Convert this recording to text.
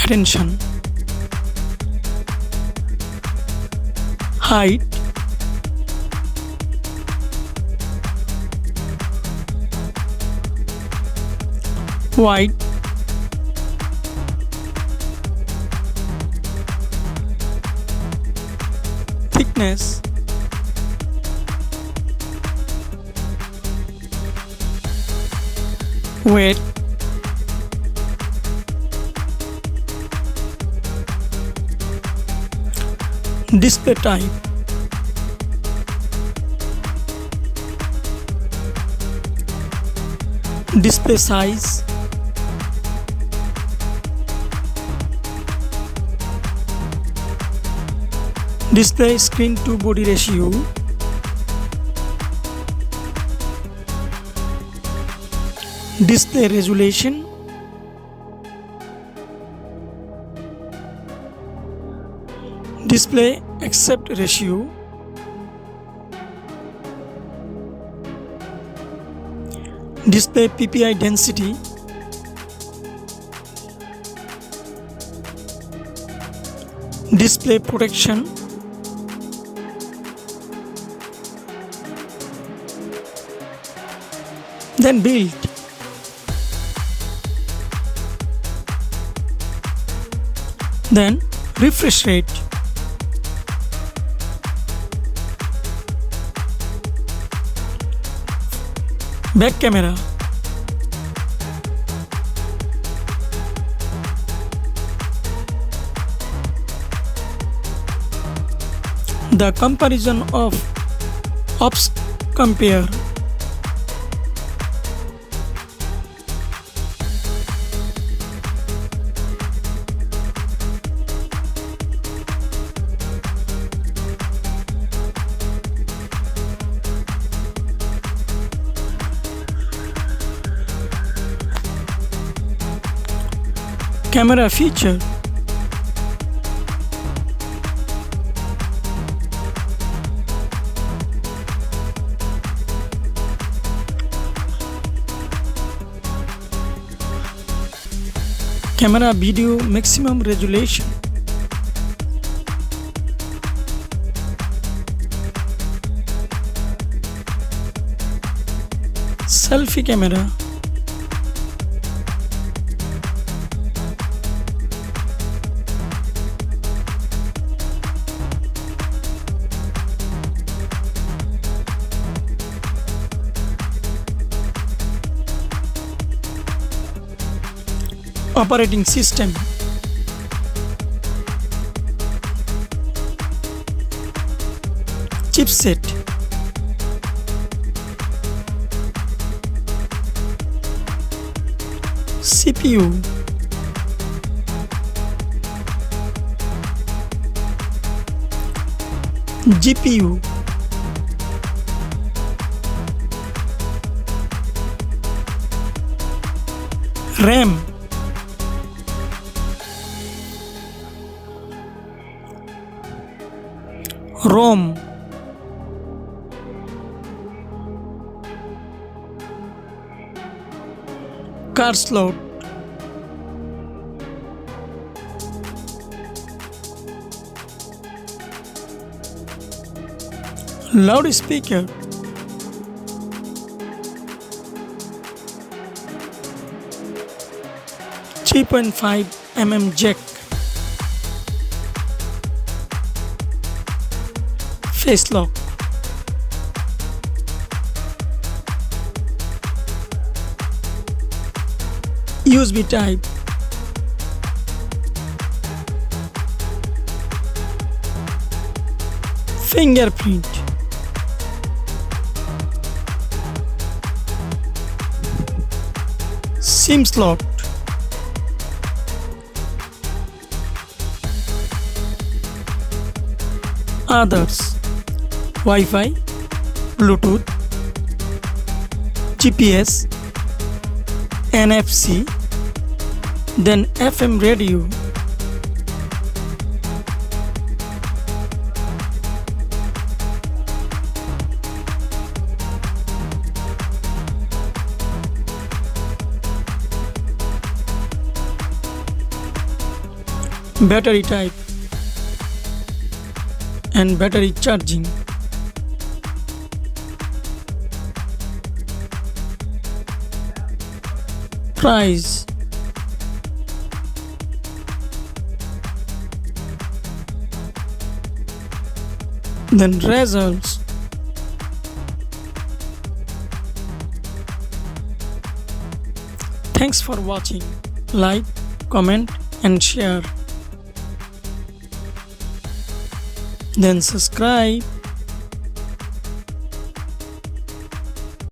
attention, height, weight, thickness, weight, display type, display size, display screen to body ratio, display resolution, display aspect ratio, display PPI density, display protection, then build. Then refresh rate. Back camera. The comparison of OFS compare. Camera feature. Camera video maximum resolution. Selfie camera. Operating system. Chipset. CPU. GPU. RAM. ROM. Card slot. Loudspeaker. .5 jack. Face lock. USB type. Fingerprint. SIM slot. Others. Wi-Fi, Bluetooth, GPS, NFC, then FM radio. battery type and battery charging. Price. Then results. Thanks for watching. Like, comment and share. Then subscribe.